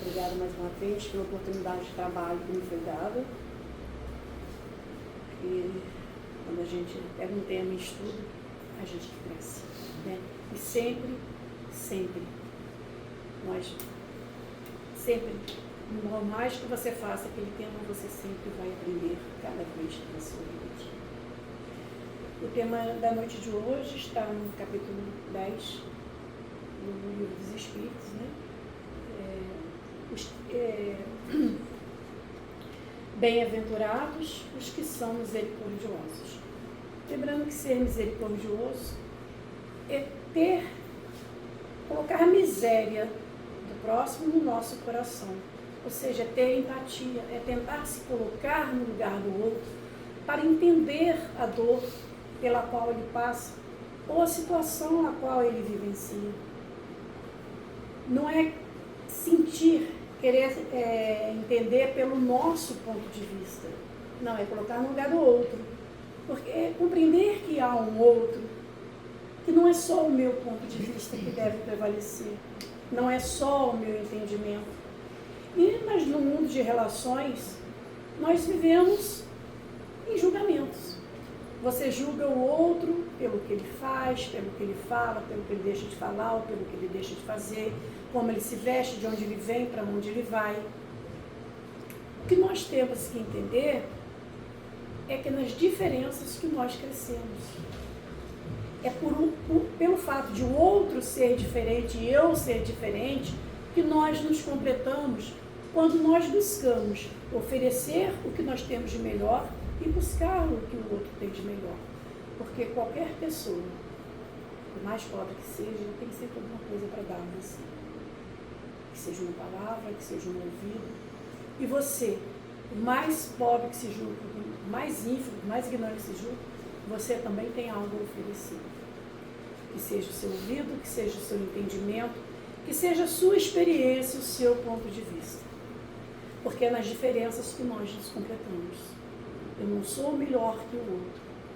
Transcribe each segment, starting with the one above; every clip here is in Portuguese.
obrigada mais uma vez pela oportunidade de trabalho que me foi dada. E quando a gente pega um tema e estuda, a gente cresce, né? E sempre, por mais que você faça aquele tema, você sempre vai aprender cada vez na sua vida. O tema da noite de hoje está no capítulo 10 do Livro dos Espíritos, né? Bem-aventurados os que são misericordiosos. Lembrando que ser misericordioso é colocar a miséria do próximo no nosso coração. Ou seja, é ter empatia, é tentar se colocar no lugar do outro para entender a dor pela qual ele passa ou a situação a qual ele vivencia. Não é sentir, querer entender pelo nosso ponto de vista. Não, é colocar no lugar do outro. Porque é compreender que há um outro, que não é só o meu ponto de vista que deve prevalecer, não é só o meu entendimento. Mas no mundo de relações, nós vivemos em julgamentos. Você julga o outro pelo que ele faz, pelo que ele fala, pelo que ele deixa de falar, ou pelo que ele deixa de fazer, como ele se veste, de onde ele vem, para onde ele vai. O que nós temos que entender é que nas diferenças que nós crescemos. É pelo fato de o outro ser diferente e eu ser diferente que nós nos completamos quando nós buscamos oferecer o que nós temos de melhor e buscar o que o outro tem de melhor. Porque qualquer pessoa, por mais pobre que seja, tem sempre alguma coisa para dar a você. Que seja uma palavra, que seja um ouvido. E você, por mais pobre que se julgue, por mais ínfimo, por mais ignorante que se julgue, você também tem algo a oferecer. Que seja o seu ouvido, que seja o seu entendimento, que seja a sua experiência, o seu ponto de vista. Porque é nas diferenças que nós nos completamos. Eu não sou melhor que o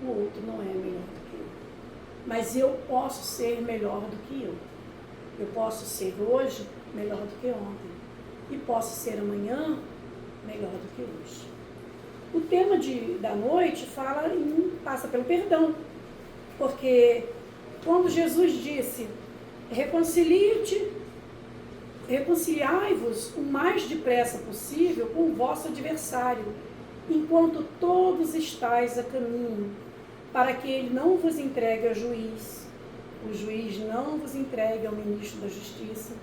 outro não é melhor do que eu. Mas eu posso ser melhor do que eu. Eu posso ser hoje melhor do que ontem. E posso ser amanhã melhor do que hoje. O tema da noite passa pelo perdão. Porque quando Jesus disse, reconciliai-vos o mais depressa possível com o vosso adversário, enquanto todos estáis a caminho, para que ele não vos entregue ao juiz, o juiz não vos entregue ao ministro da justiça,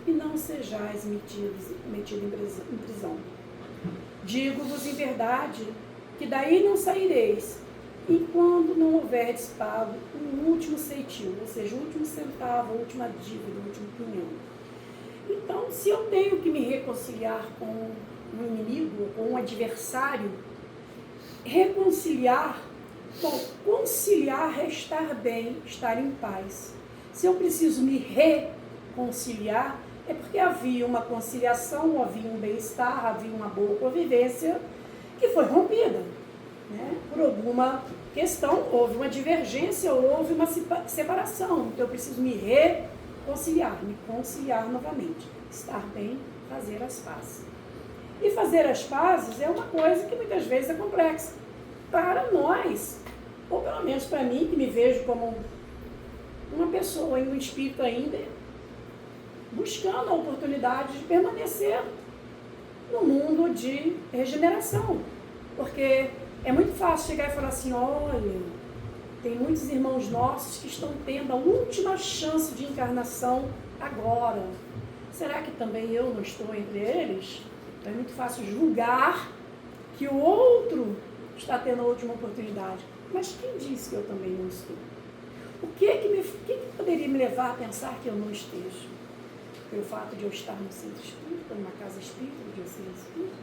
e não sejais metidos em prisão. Digo-vos em verdade, que daí não saireis, enquanto não houverdes pago o último ceitil, ou seja, o último centavo, a última dívida, o último pinhão. Então, se eu tenho que me reconciliar com um inimigo, com um adversário, conciliar é estar bem, estar em paz. Se eu preciso me reconciliar, é porque havia uma conciliação, havia um bem-estar, havia uma boa convivência que foi rompida, né? Por alguma questão, houve uma divergência, houve uma separação. Então eu preciso me conciliar novamente, estar bem, fazer as pazes. E fazer as pazes é uma coisa que muitas vezes é complexa para nós, ou pelo menos para mim, que me vejo como uma pessoa, um espírito ainda, buscando a oportunidade de permanecer no mundo de regeneração. Porque é muito fácil chegar e falar assim, olha, tem muitos irmãos nossos que estão tendo a última chance de encarnação agora. Será que também eu não estou entre eles? Então é muito fácil julgar que o outro está tendo a última oportunidade. Mas quem disse que eu também não estou? O que poderia me levar a pensar que eu não esteja? Pelo fato de eu estar no centro espírita, numa casa espírita, de eu ser espírita?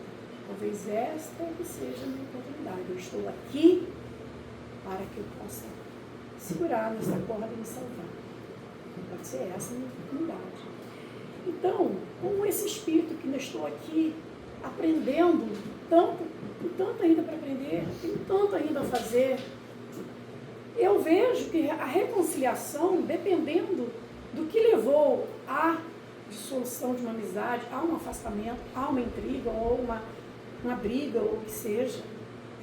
Talvez esta que seja a minha oportunidade. Eu estou aqui para que eu possa segurar nessa corda e me salvar. Pode ser essa a minha oportunidade. Então, como esse espírito que eu estou aqui aprendendo, tanto ainda para aprender, tem tanto ainda a fazer, eu vejo que a reconciliação, dependendo do que levou a dissolução de uma amizade, há um afastamento, há uma intriga ou uma briga ou o que seja,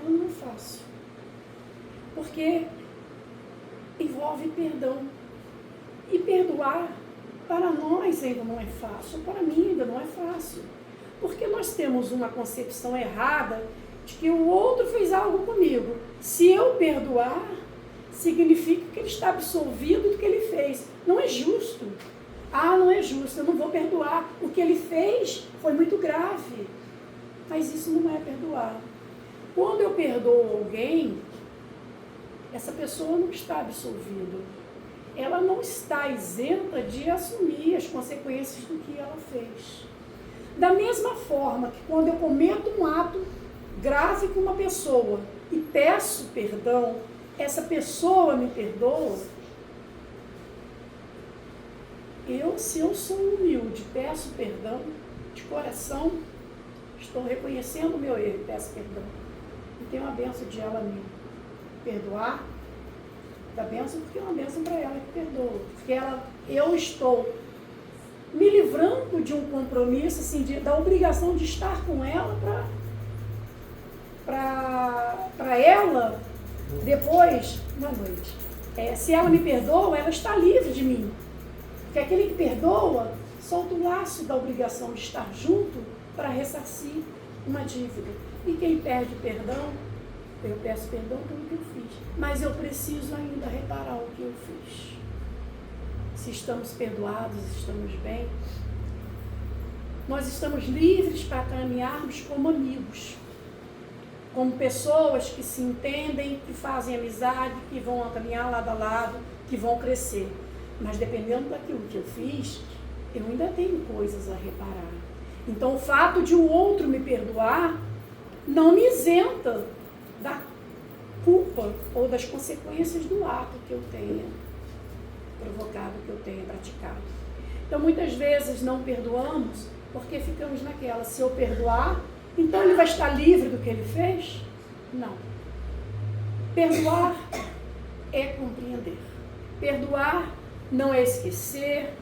ela não é fácil. Porque envolve perdão. E perdoar, para nós ainda não é fácil, para mim ainda não é fácil. Porque nós temos uma concepção errada de que o outro fez algo comigo. Se eu perdoar, significa que ele está absolvido do que ele fez. Não é justo. Ah, não é justo, eu não vou perdoar. O que ele fez foi muito grave. Mas isso não é perdoar. Quando eu perdoo alguém, essa pessoa não está absolvida. Ela não está isenta de assumir as consequências do que ela fez. Da mesma forma que quando eu cometo um ato grave com uma pessoa e peço perdão, essa pessoa me perdoa, se eu sou humilde, peço perdão de coração, estou reconhecendo o meu erro e peço perdão. E tenho a bênção de ela me perdoar, da bênção porque é uma bênção para ela que perdoa. Porque eu estou me livrando de um compromisso, assim, da obrigação de estar com ela para ela depois, na noite. Se ela me perdoa, ela está livre de mim. Porque aquele que perdoa solta o laço da obrigação de estar junto para ressarcir uma dívida. E quem perde perdão, eu peço perdão pelo que eu fiz, mas eu preciso ainda reparar o que eu fiz. Se estamos perdoados, estamos bem, nós estamos livres para caminharmos como amigos, como pessoas que se entendem, que fazem amizade, que vão caminhar lado a lado, que vão crescer. Mas dependendo daquilo que eu fiz, eu ainda tenho coisas a reparar. Então o fato de o outro me perdoar não me isenta da culpa ou das consequências do ato que eu tenha provocado, que eu tenha praticado. Então muitas vezes não perdoamos porque ficamos naquela, se eu perdoar, então ele vai estar livre do que ele fez? Não. Perdoar é compreender. Perdoar não é esquecer,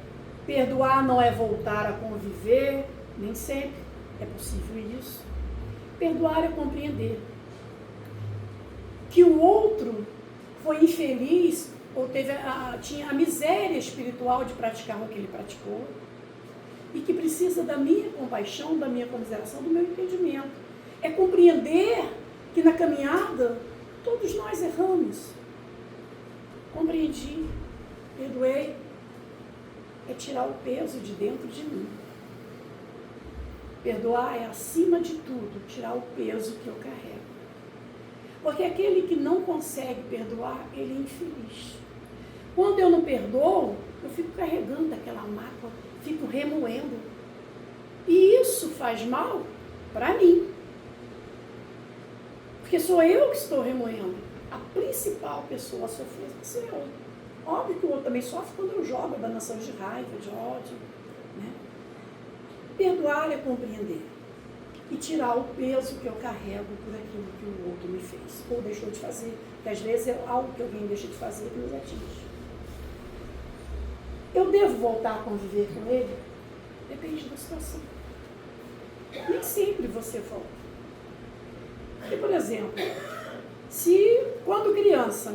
perdoar não é voltar a conviver, nem sempre é possível isso. Perdoar é compreender que o outro foi infeliz ou tinha a miséria espiritual de praticar o que ele praticou e que precisa da minha compaixão, da minha comiseração, do meu entendimento. É compreender que na caminhada todos nós erramos. Compreendi, perdoei, é tirar o peso de dentro de mim. Perdoar é, acima de tudo, tirar o peso que eu carrego. Porque aquele que não consegue perdoar, ele é infeliz. Quando eu não perdoo, eu fico carregando aquela mágoa, fico remoendo. E isso faz mal para mim. Porque sou eu que estou remoendo. A principal pessoa a sofrer sou eu. Óbvio que o outro também sofre quando eu jogo danações de raiva, de ódio. Né? Perdoar é compreender. E tirar o peso que eu carrego por aquilo que o outro me fez. Ou deixou de fazer. Porque às vezes é algo que alguém deixa de fazer que nos atinge. Eu devo voltar a conviver com ele? Depende da situação. Nem sempre você volta. Porque, por exemplo, se quando criança,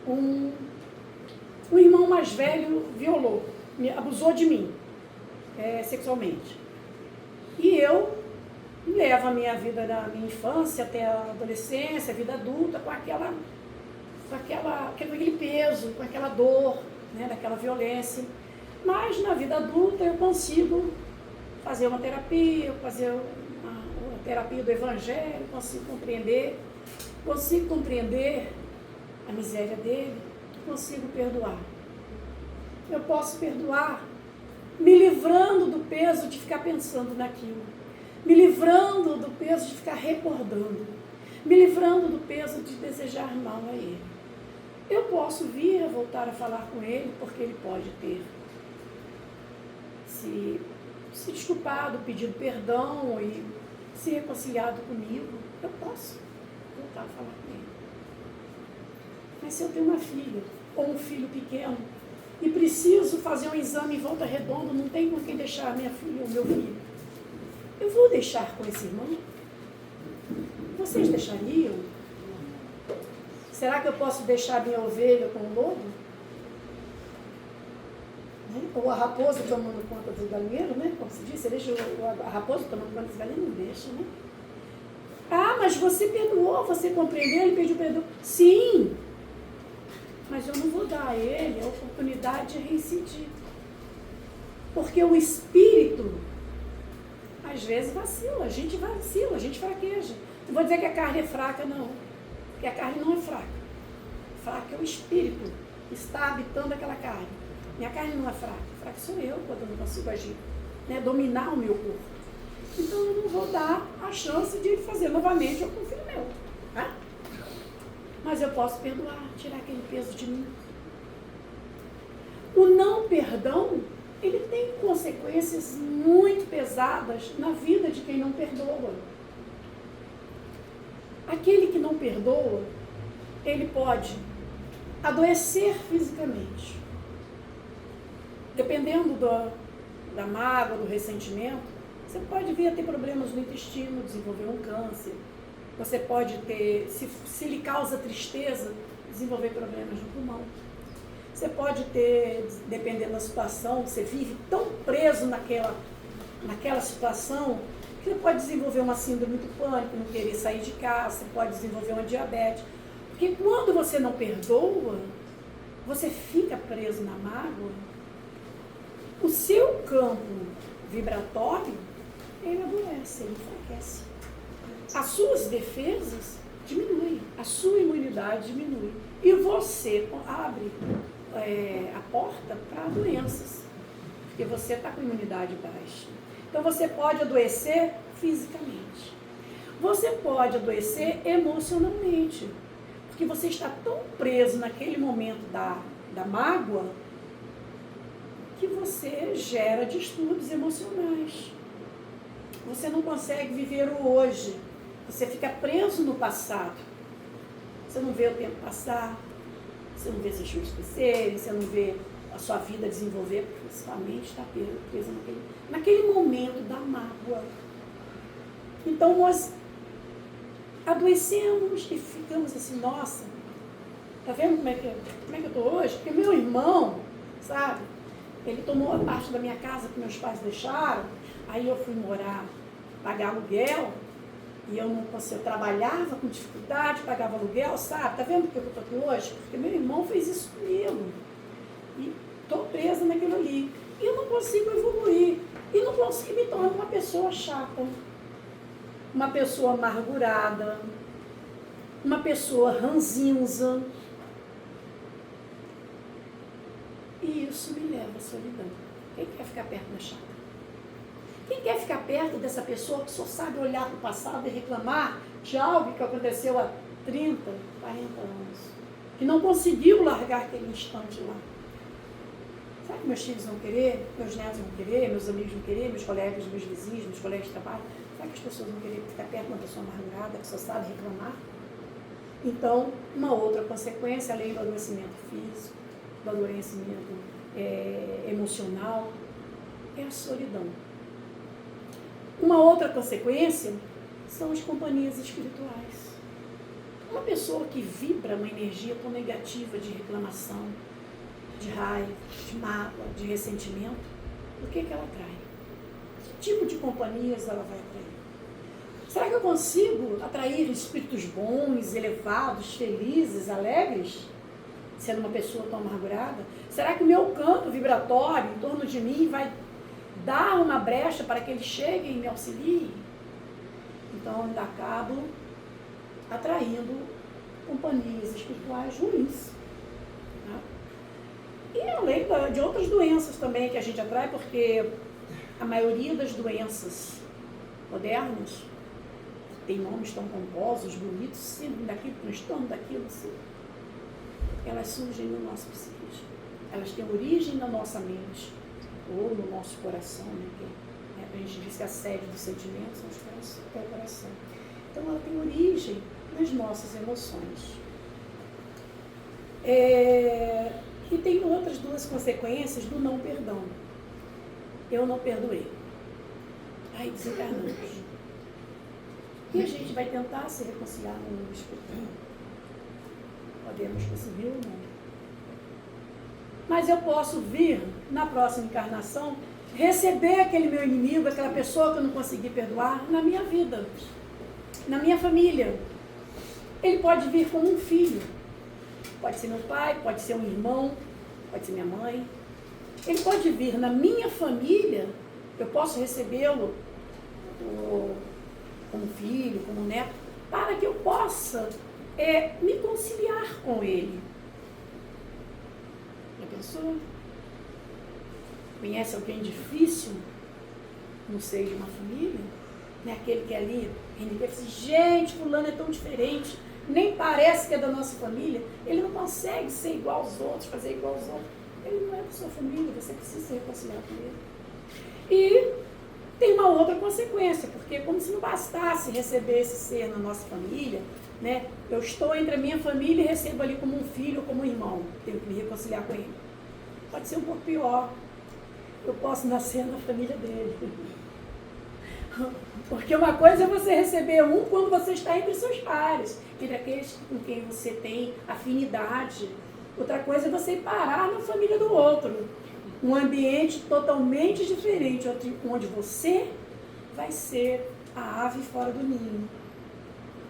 um irmão mais velho violou, abusou de mim sexualmente, e eu levo a minha vida da minha infância até a adolescência, a vida adulta, com aquele peso, com aquela dor, né, daquela violência. Mas na vida adulta eu consigo fazer uma terapia, fazer uma terapia do Evangelho, consigo compreender a miséria dele, consigo perdoar. Eu posso perdoar me livrando do peso de ficar pensando naquilo, me livrando do peso de ficar recordando, me livrando do peso de desejar mal a ele. Eu posso vir a voltar a falar com ele, porque ele pode ter se desculpado, pedido perdão e se reconciliado comigo. Eu posso voltar a falar com ele. Mas se eu tenho uma filha ou um filho pequeno e preciso fazer um exame em Volta Redonda, não tem com quem deixar minha filha ou meu filho. Eu vou deixar com esse irmão? Vocês deixariam? Será que eu posso deixar minha ovelha com o lobo? Né? Ou a raposa tomando conta do galinheiro, né? Como se diz, você deixa a raposa tomando conta dos galinheiros? Não deixa, né? Ah, mas você perdoou, você compreendeu, ele pediu perdão. Sim, mas eu não vou dar a ele a oportunidade de reincidir. Porque o espírito, às vezes, vacila, a gente fraqueja. Não vou dizer que a carne é fraca, não. Porque a carne não é fraca. Fraca é o espírito que está habitando aquela carne. Minha carne não é fraca. Fraca sou eu quando eu não consigo agir, né? Dominar o meu corpo. Então eu não vou dar a chance de ele fazer novamente com o filho meu. Tá? Mas eu posso perdoar, tirar aquele peso de mim. O não perdão, ele tem consequências muito pesadas na vida de quem não perdoa. Aquele que não perdoa, ele pode adoecer fisicamente. Dependendo da mágoa, do ressentimento, você pode vir a ter problemas no intestino, desenvolver um câncer. Você pode ter, se lhe causa tristeza, desenvolver problemas no pulmão. Você pode ter, dependendo da situação, você vive tão preso naquela situação, que você pode desenvolver uma síndrome do pânico, não querer sair de casa, você pode desenvolver uma diabetes. Porque quando você não perdoa, você fica preso na mágoa, o seu campo vibratório, ele adoece, ele enfraquece. As suas defesas diminuem, a sua imunidade diminui. E você abre a porta para doenças, porque você está com imunidade baixa. Então você pode adoecer fisicamente. Você pode adoecer emocionalmente, porque você está tão preso naquele momento da mágoa, que você gera distúrbios emocionais. Você não consegue viver o hoje. Você fica preso no passado. Você não vê o tempo passar. Você não vê seus filhos crescerem. Você não vê a sua vida desenvolver. Porque sua mente está presa naquele momento da mágoa. Então nós adoecemos e ficamos assim, nossa, tá vendo como é que eu estou hoje? Porque meu irmão, sabe, ele tomou a parte da minha casa que meus pais deixaram, aí eu fui morar, pagar aluguel, e eu não conseguia, eu trabalhava com dificuldade, pagava aluguel, sabe? Tá vendo porque eu estou aqui hoje? Porque meu irmão fez isso comigo. E estou presa naquilo ali. E eu não consigo evoluir. E não consigo me tornar uma pessoa chata. Uma pessoa amargurada. Uma pessoa ranzinza. E isso me leva à solidão. Quem quer ficar perto da chata? Quem quer ficar perto dessa pessoa que só sabe olhar para o passado e reclamar de algo que aconteceu há 30, 40 anos? Que não conseguiu largar aquele instante lá. Sabe que meus filhos vão querer? Meus netos vão querer? Meus amigos vão querer? Meus colegas, meus vizinhos, meus colegas de trabalho? Sabe que as pessoas vão querer ficar perto de uma pessoa amargurada que só sabe reclamar? Então, uma outra consequência, além do adoecimento físico, do adoecimento emocional, é a solidão. Uma outra consequência são as companhias espirituais. Uma pessoa que vibra uma energia tão negativa de reclamação, de raiva, de mágoa, de ressentimento, o que ela atrai? Que tipo de companhias ela vai atrair? Será que eu consigo atrair espíritos bons, elevados, felizes, alegres, sendo uma pessoa tão amargurada? Será que o meu campo vibratório em torno de mim vai dar uma brecha para que eles cheguem e me auxiliem? Então eu ainda acabo atraindo companhias espirituais ruins. Tá? E além de outras doenças também que a gente atrai, porque a maioria das doenças modernas tem nomes tão pomposos, bonitos, síndrome daquilo, transtorno daquilo, assim, elas surgem no nosso psiquismo. Elas têm origem na nossa mente, ou no nosso coração, né? A gente diz que a sede dos sentimentos é o coração. Então ela tem origem nas nossas emoções. E tem outras duas consequências do não perdão. Eu não perdoei. Aí desencarnamos. E a gente vai tentar se reconciliar no mundo espiritual. Podemos conseguir ou não. Mas eu posso vir, na próxima encarnação, receber aquele meu inimigo, aquela pessoa que eu não consegui perdoar, na minha vida, na minha família. Ele pode vir como um filho. Pode ser meu pai, pode ser um irmão, pode ser minha mãe. Ele pode vir na minha família, eu posso recebê-lo como filho, como neto, para que eu possa me conciliar com ele. Já pensou? Conhece alguém difícil no seio de uma família? Né? Aquele que é ali, ele diz assim, gente, fulano é tão diferente, nem parece que é da nossa família, ele não consegue ser igual aos outros, fazer igual aos outros. Ele não é da sua família, você precisa se reconciliar com ele. E tem uma outra consequência, porque como se não bastasse receber esse ser na nossa família, né? Eu estou entre a minha família e recebo ali como um filho ou como um irmão, tenho que me reconciliar com ele. Pode ser um pouco pior, eu posso nascer na família dele. Porque uma coisa é você receber um quando você está entre seus pares, entre aqueles com quem você tem afinidade. Outra coisa é você parar na família do outro. Um ambiente totalmente diferente, onde você vai ser a ave fora do ninho.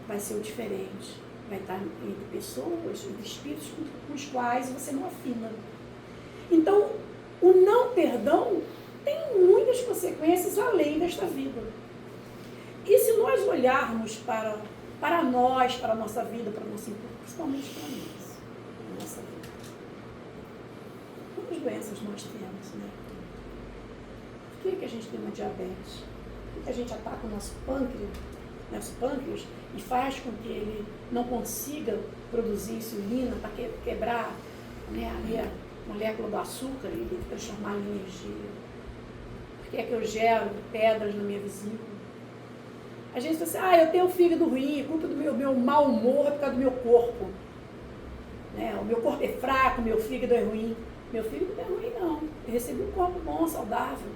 Vai ser o diferente. Vai estar entre pessoas, entre espíritos com os quais você não afina. Então, o não perdão tem muitas consequências além desta vida. E se nós olharmos para nós, para a nossa vida, para a nossa vida, principalmente para nós, para a nossa vida. Quantas doenças nós temos, né? Por que a gente tem uma diabetes? Por que a gente ataca o nosso pâncreas, e faz com que ele não consiga produzir insulina para quebrar, né, ali a molécula do açúcar e transformar em energia? Por que é que eu gero pedras na minha vesícula? A gente fala assim, eu tenho um fígado ruim, culpa do meu mau humor é por causa do meu corpo. Né? O meu corpo é fraco, meu fígado é ruim. Meu fígado não é ruim, não. Eu recebi um corpo bom, saudável.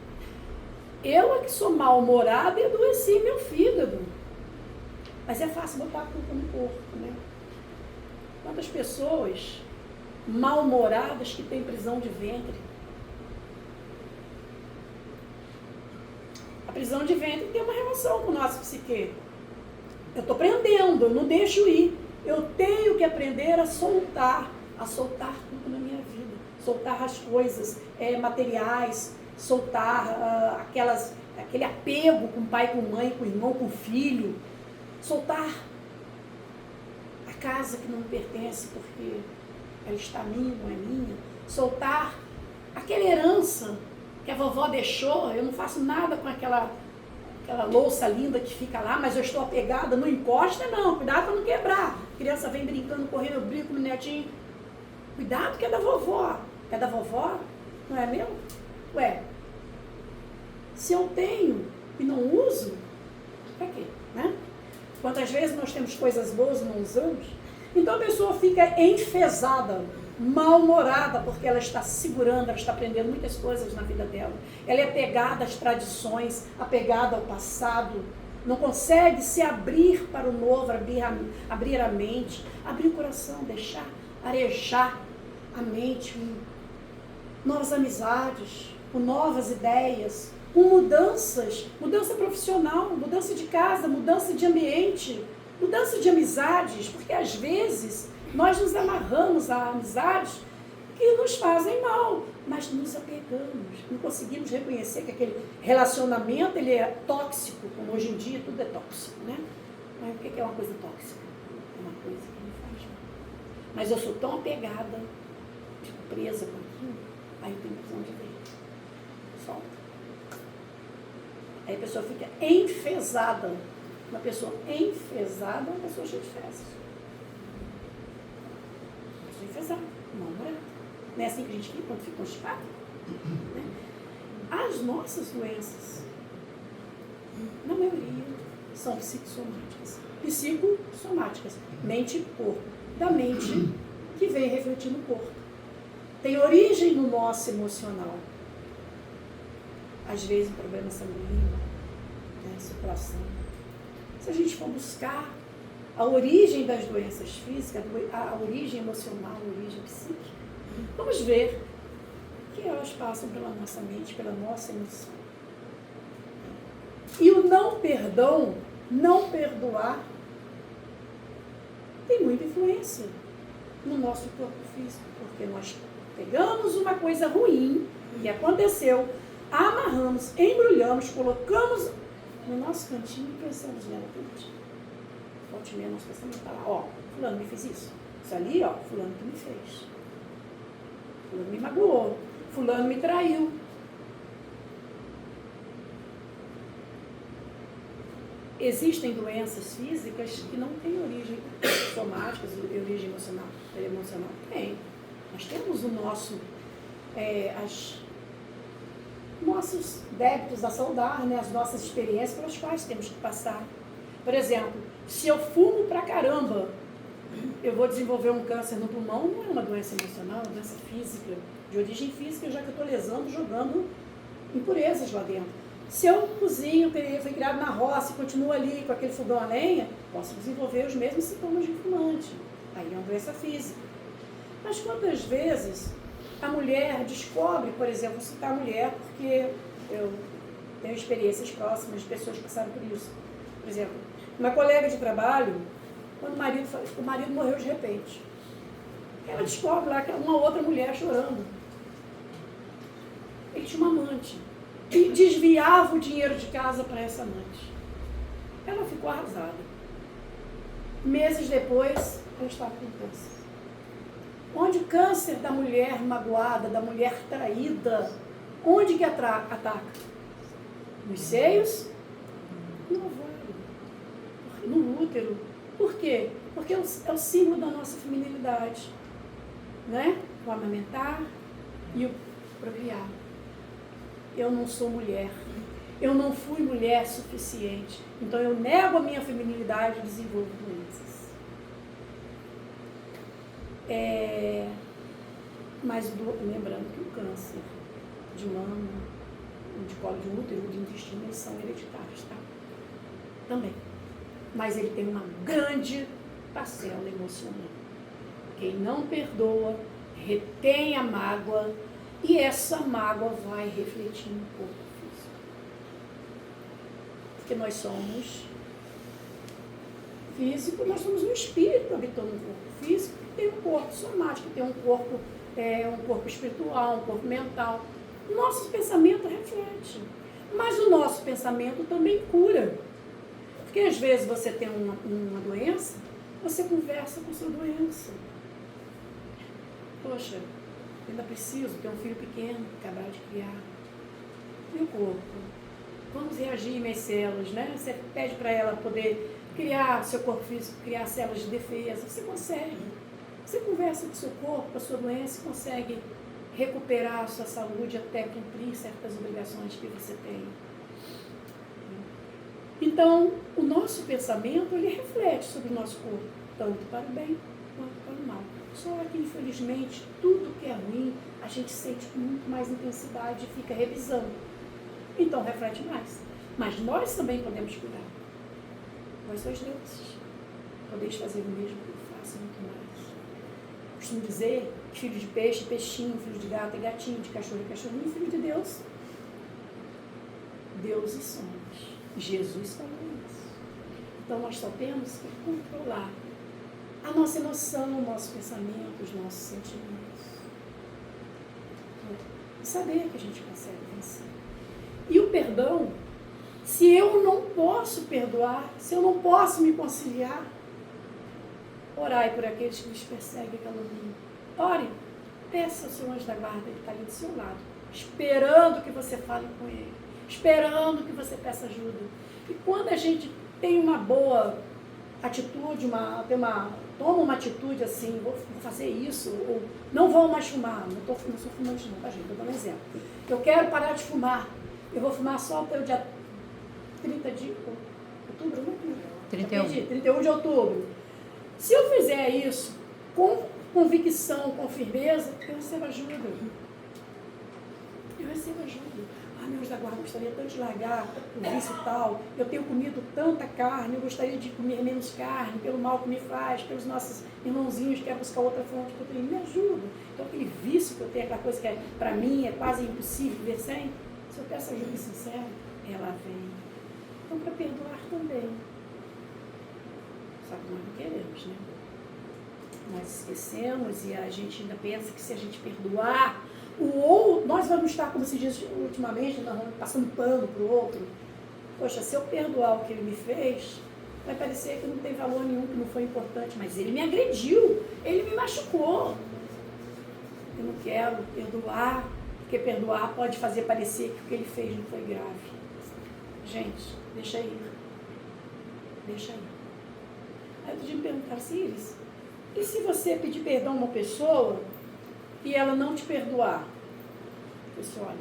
Eu é que sou mal-humorada e adoeci meu fígado. Mas é fácil botar a culpa no corpo, né? Quantas pessoas mal-humoradas que têm prisão de ventre? A prisão de ventre tem uma relação com o nosso psique. Eu estou prendendo, eu não deixo ir. Eu tenho que aprender a soltar tudo na minha vida. Soltar as coisas materiais, soltar aquele apego com pai, com mãe, com irmão, com filho. Soltar a casa que não me pertence porque ela está a mim, não é minha. Soltar aquela herança que a vovó deixou, eu não faço nada com aquela louça linda que fica lá, mas eu estou apegada, não encosta não, cuidado para não quebrar. A criança vem brincando, correndo, eu brinco no netinho. Cuidado que é da vovó. É da vovó? Não é meu? Ué, se eu tenho e não uso, para quê? Né? Quantas vezes nós temos coisas boas e não usamos? Então a pessoa fica enfesada, mal-humorada, porque ela está segurando, ela está aprendendo muitas coisas na vida dela. Ela é apegada às tradições, apegada ao passado, não consegue se abrir para o novo, abrir a mente, abrir o coração, deixar arejar a mente com novas amizades, com novas ideias, com mudança profissional, mudança de casa, mudança de ambiente, mudança de amizades, porque às vezes nós nos amarramos a amizades que nos fazem mal, mas nos apegamos, não conseguimos reconhecer que aquele relacionamento ele é tóxico, como hoje em dia tudo é tóxico, né? Mas o que é uma coisa tóxica? É uma coisa que me faz mal. Mas eu sou tão apegada, fico presa com aquilo, aí eu tenho prisão de ventre. Solta. Aí a pessoa fica enfesada. Uma pessoa enfesada é uma pessoa cheia de fezes. Uma pessoa enfesada, mal-humorada. Não é assim que a gente fica quando fica constipado? Né? As nossas doenças, na maioria, são psicossomáticas. Psicossomáticas, mente e corpo. Da mente que vem refletir no corpo. tem origem no nosso emocional. Às vezes, um problema sanguíneo, né, circulação. Se a gente for buscar a origem das doenças físicas, a origem emocional, a origem psíquica, vamos ver que elas passam pela nossa mente, pela nossa emoção. E o não perdão, não perdoar, tem muita influência no nosso corpo físico, porque nós pegamos uma coisa ruim que aconteceu, amarramos, embrulhamos, colocamos no nosso cantinho e pensamos nela todo dia. Volte e meia, nós pensamos para lá, ó, fulano me fez isso. Isso ali, ó, fulano que me fez. Fulano me magoou. Fulano me traiu. Existem doenças físicas que não têm origem somática, origem emocional. Tem. Nós temos o nosso, nossos débitos a saudar, né? As nossas experiências pelas quais temos que passar. Por exemplo, se eu fumo pra caramba, eu vou desenvolver um câncer no pulmão, não é uma doença emocional, é uma doença física, de origem física, já que eu estou lesando, jogando impurezas lá dentro. Se eu cozinho, fui criado na roça e continuo ali com aquele fogão a lenha, posso desenvolver os mesmos sintomas de fumante. Aí é uma doença física. Mas quantas vezes a mulher descobre, por exemplo, vou citar a mulher porque eu tenho experiências próximas de pessoas que passaram por isso. Por exemplo, uma colega de trabalho, quando o marido morreu de repente, ela descobre lá que é uma outra mulher chorando. Ele tinha uma amante e desviava o dinheiro de casa para essa amante. Ela ficou arrasada. Meses depois, ela estava com câncer. Onde o câncer da mulher magoada, da mulher traída, onde que ataca? Nos seios? No ovário, no útero. Por quê? Porque é o símbolo da nossa feminilidade, né? O amamentar e o procriar. Eu não sou mulher. Eu não fui mulher suficiente. Então eu nego a minha feminilidade e desenvolvo doenças. Mas lembrando que o câncer de mama, de colo de útero, de intestino, eles são hereditários, tá? Também. Mas ele tem uma grande parcela emocional. Quem não perdoa, retém a mágoa, e essa mágoa vai refletir no corpo físico. Porque nós somos físico, nós somos um espírito habitando um corpo físico, que tem um corpo somático, que tem um corpo espiritual, um corpo mental. O nosso pensamento reflete. Mas o nosso pensamento também cura. Porque às vezes você tem uma doença, você conversa com sua doença. Poxa, ainda preciso ter um filho pequeno, acabar de criar. Meu corpo, vamos reagir minhas células, né? Você pede para ela poder criar seu corpo físico, criar células de defesa. Você consegue. Você conversa com o seu corpo, com a sua doença, e consegue recuperar a sua saúde até cumprir certas obrigações que você tem. Então, o nosso pensamento, ele reflete sobre o nosso corpo, tanto para o bem quanto para o mal. Só que, infelizmente, tudo que é ruim, a gente sente com muito mais intensidade e fica revisando. Então, reflete mais. Mas nós também podemos curar. Vós sois deuses. Podeis fazer o mesmo que eu faço, muito mais. Costumo dizer que filho de peixe, peixinho, filho de gato é gatinho, de cachorro é cachorrinho, filho de Deus. Deuses somos. Jesus falou isso. Então, nós só temos que controlar a nossa emoção, o nosso pensamento, os nossos sentimentos. E saber que a gente consegue vencer. E o perdão, se eu não posso perdoar, se eu não posso me conciliar, orai por aqueles que nos perseguem e caluniam. Ore, peça ao seu anjo da guarda, ele está ali do seu lado, esperando que você fale com ele, esperando que você peça ajuda. E quando a gente tem uma boa atitude, toma uma atitude assim, vou fazer isso, ou não vou mais fumar, não sou fumante não, tá gente, estou dando um exemplo. Eu quero parar de fumar, eu vou fumar só até o dia 30 de outubro, não? 31. 31 de outubro. Se eu fizer isso com convicção, com firmeza, eu recebo ajuda. Eu recebo ajuda. Ah, meu anjo da guarda, gostaria tanto de largar o vício tal. Eu tenho comido tanta carne, eu gostaria de comer menos carne, pelo mal que me faz, pelos nossos irmãozinhos que querem buscar outra fonte de proteína. Me ajuda. Então, aquele vício que eu tenho, aquela coisa que para mim é quase impossível viver sem, se eu peço ajuda sincera, ela vem. Então, para perdoar também. Só que nós não queremos, né? Nós esquecemos e a gente ainda pensa que se a gente perdoar, nós vamos estar, como se diz ultimamente, passando pano para o outro. Poxa, se eu perdoar o que ele me fez, vai parecer que não tem valor nenhum, que não foi importante, mas ele me agrediu, ele me machucou. Eu não quero perdoar, porque perdoar pode fazer parecer que o que ele fez não foi grave. Gente, deixa ir. Deixa ir. Aí eu podia me perguntar, Círis, e se você pedir perdão a uma pessoa e ela não te perdoar? Pessoal, olha,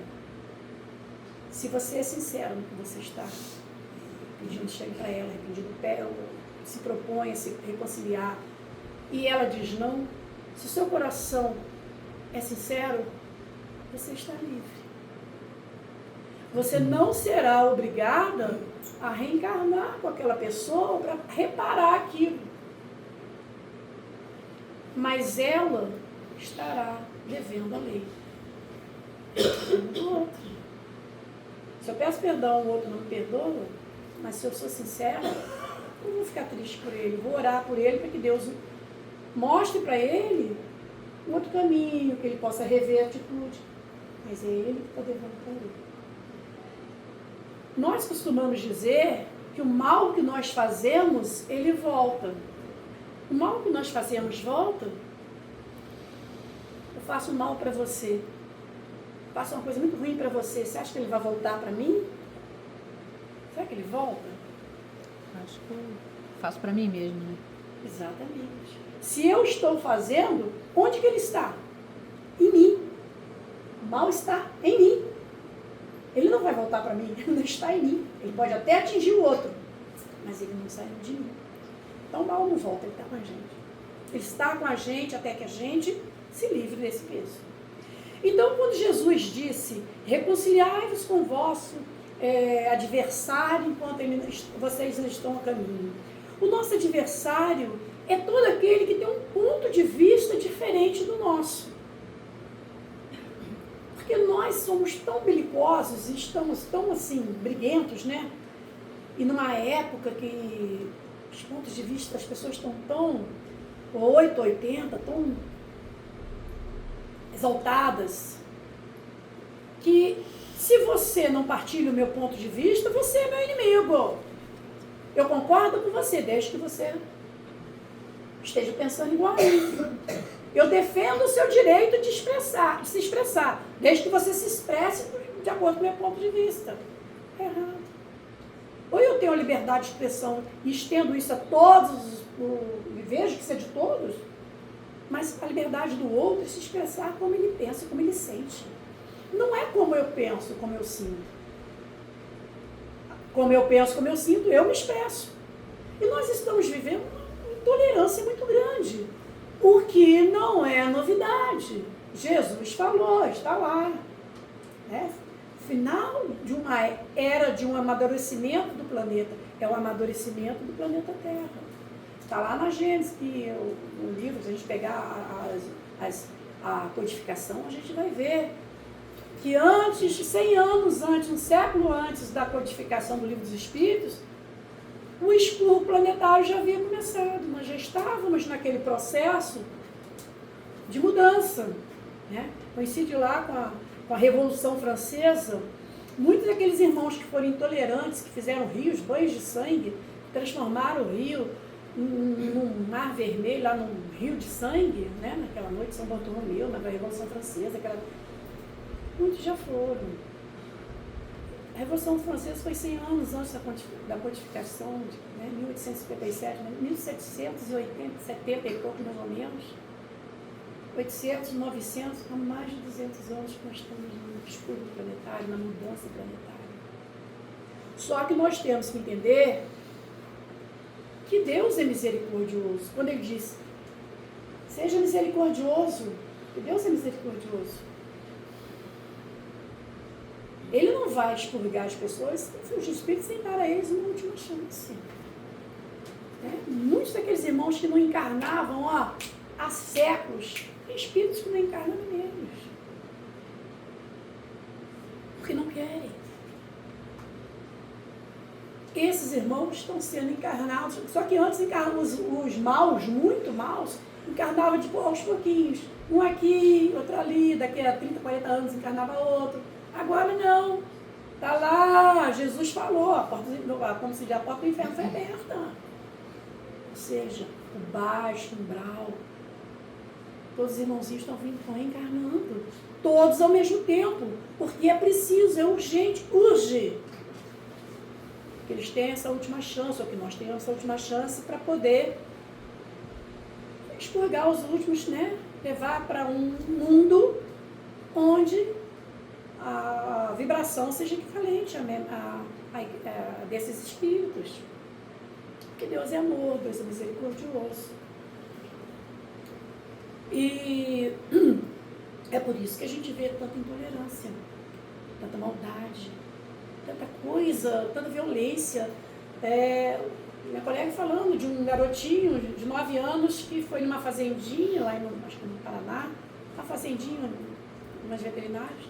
se você é sincero no que você está pedindo, chega para ela, pedindo se propõe a se reconciliar, e ela diz não, se o seu coração é sincero, você está livre. Você não será obrigada a reencarnar com aquela pessoa para reparar aquilo. Mas ela estará devendo a lei. Do outro. Se eu peço perdão, o outro não me perdoa, mas se eu sou sincera, eu vou ficar triste por ele, vou orar por ele para que Deus mostre para ele um outro caminho, que ele possa rever a atitude. Mas é ele que está devendo para ele. Nós costumamos dizer que o mal que nós fazemos, ele volta. O mal que nós fazemos volta. Eu faço mal para você. Faço uma coisa muito ruim para você. Você acha que ele vai voltar para mim? Será que ele volta? Acho que eu faço para mim mesmo, né? Exatamente. Se eu estou fazendo, onde que ele está? Em mim. O mal está em mim. Ele não vai voltar para mim, ele não está em mim. Ele pode até atingir o outro, mas ele não saiu de mim. Então o mal não volta, ele está com a gente. Ele está com a gente até que a gente se livre desse peso. Então, quando Jesus disse, reconciliai-vos com o vosso adversário enquanto vocês não estão a caminho. O nosso adversário é todo aquele que tem um ponto de vista diferente do nosso. Porque nós somos tão belicosos e estamos tão assim, briguentos, né? E numa época que os pontos de vista das pessoas estão tão 880, tão exaltadas, que se você não partilha o meu ponto de vista, você é meu inimigo. Eu concordo com você, desde que você esteja pensando igual a mim. Eu defendo o seu direito de se expressar, desde que você se expresse de acordo com o meu ponto de vista. É errado. Ou eu tenho a liberdade de expressão e estendo isso a todos, e vejo que isso é de todos, mas a liberdade do outro é se expressar como ele pensa, como ele sente. Não é como eu penso, como eu sinto. Como eu penso, como eu sinto, eu me expresso. E nós estamos vivendo uma intolerância muito grande. O que não é novidade. Jesus falou, está lá. Final de uma era de um amadurecimento do planeta. É o amadurecimento do planeta Terra. Está lá na Gênesis, que no livro, se a gente pegar a codificação, a gente vai ver que antes, 100 anos antes, um século antes da codificação do Livro dos Espíritos, o expurgo planetário já havia começado. Nós já estávamos naquele processo de mudança. Né? Coincide lá com a Revolução Francesa. Muitos daqueles irmãos que foram intolerantes, que fizeram rios, banhos de sangue, transformaram o rio num mar vermelho, lá num rio de sangue, né? Naquela noite de São Bartolomeu, na Revolução Francesa. Muitos já foram. A Revolução Francesa foi 100 anos antes da codificação, né? 1857, né? 1770 e pouco, mais ou menos. 800, 900, há mais de 200 anos que nós estamos no expurgo planetário, na mudança planetária. Só que nós temos que entender que Deus é misericordioso. Quando ele diz, Seja misericordioso, porque Deus é misericordioso. Ele não vai expurgar as pessoas, os espíritos sem dar a eles uma última chance. Muitos daqueles irmãos que não encarnavam há séculos, tem espíritos que não encarnam neles. Porque não querem. Esses irmãos estão sendo encarnados, só que antes encarnavam os maus, muito maus, encarnavam aos pouquinhos. Um aqui, outro ali, daqui a 30, 40 anos encarnava outro. Agora não. Está lá, Jesus falou, como se diz, a porta do inferno foi aberta. Ou seja, o baixo, o umbral, todos os irmãozinhos estão reencarnando. Todos ao mesmo tempo. Porque é preciso, é urgente, urge. Que eles tenham essa última chance, ou que nós tenhamos essa última chance para poder expurgar os últimos, levar para um mundo onde a vibração seja equivalente a desses espíritos. Porque Deus é amor, Deus é misericordioso. E é por isso que a gente vê tanta intolerância, tanta maldade, tanta coisa, tanta violência. Minha colega falando de um garotinho de 9 anos que foi numa fazendinha, lá acho que no Paraná, uma fazendinha, umas veterinárias.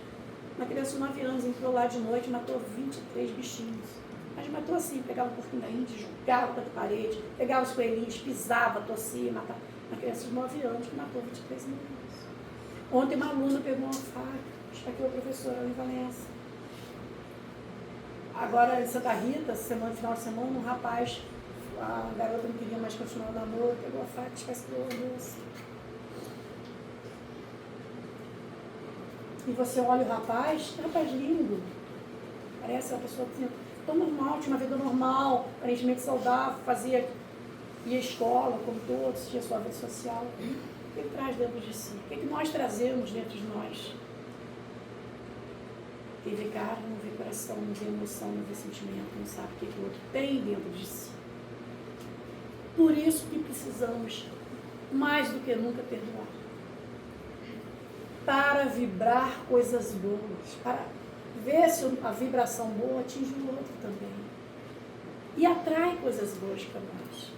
Uma criança de 9 anos entrou lá de noite e matou 23 bichinhos. Mas matou assim, pegava um porquinho da Índia, jogava contra a parede, pegava os coelhinhos, pisava, tossia, matava. Uma criança de 9 anos que matou 23 meninos. Ontem uma aluna pegou uma faca, esfaqueou a professora lá em Valença. Agora em Santa Rita, final de semana, um rapaz, a garota não queria mais continuar o namoro, pegou a faca e esfaqueou a moça. E você olha o rapaz, que rapaz lindo. Parece uma pessoa tão normal, tinha uma vida normal, aparentemente saudável, ia à escola, como todos, tinha sua vida social. O que ele traz dentro de si? O que nós trazemos dentro de nós? Quem vê carne, não vê coração, não vê emoção, não vê sentimento, não sabe o que o outro tem dentro de si. Por isso que precisamos, mais do que nunca, perdoar. Para vibrar coisas boas, para ver se a vibração boa atinge o outro também. E atrai coisas boas para nós.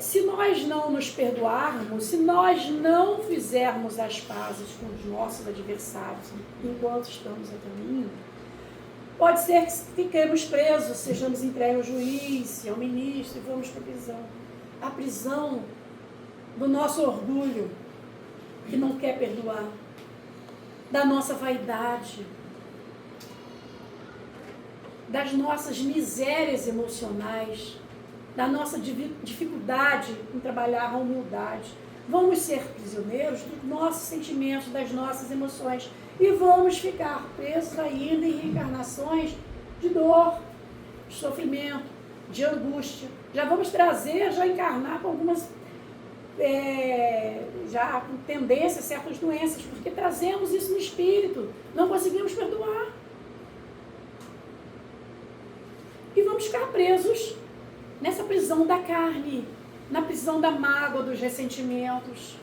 Se nós não nos perdoarmos, se nós não fizermos as pazes com os nossos adversários enquanto estamos a caminho, pode ser que fiquemos presos, sejamos entregues ao juiz, ao ministro e vamos para a prisão. A prisão do nosso orgulho, que não quer perdoar, da nossa vaidade, das nossas misérias emocionais, da nossa dificuldade em trabalhar a humildade. Vamos ser prisioneiros dos nossos sentimentos, das nossas emoções e vamos ficar presos ainda em reencarnações de dor, de sofrimento, de angústia. Já vamos já encarnar com algumas já com tendência a certas doenças, porque trazemos isso no espírito, não conseguimos perdoar. E vamos ficar presos nessa prisão da carne, na prisão da mágoa, dos ressentimentos.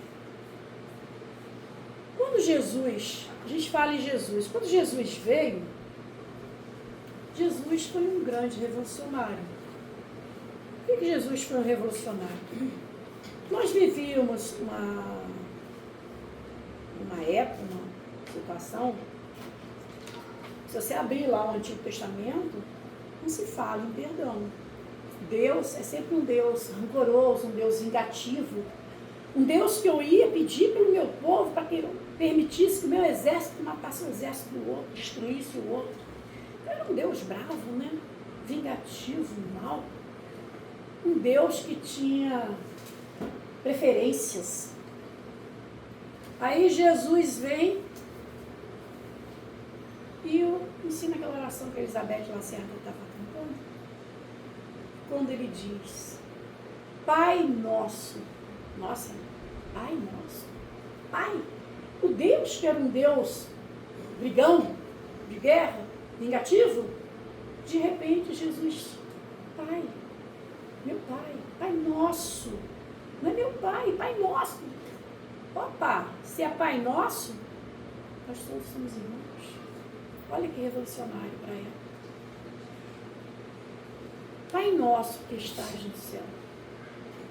Quando a gente fala em Jesus, quando Jesus veio, Jesus foi um grande revolucionário. Por que Jesus foi um revolucionário? Nós vivíamos uma época, uma situação, se você abrir lá o Antigo Testamento, não se fala em perdão. Deus é sempre um Deus rancoroso, um Deus vingativo, um Deus que eu ia pedir pelo meu povo para que eu permitisse que o meu exército matasse o exército do outro, destruísse o outro. Era um Deus bravo, vingativo, mau. Um Deus que tinha preferências. Aí Jesus vem e ensina aquela oração que a Elizabeth Lacerda estava cantando. Quando ele diz, Pai Nosso, Pai Nosso, Pai, o Deus que era um Deus brigão, de guerra, vingativo, de repente Jesus, Pai, meu Pai, Pai Nosso, Não é meu pai, Pai Nosso. Opa, se é Pai Nosso, nós todos somos irmãos. Olha que revolucionário para ela. Pai Nosso que estás no céu.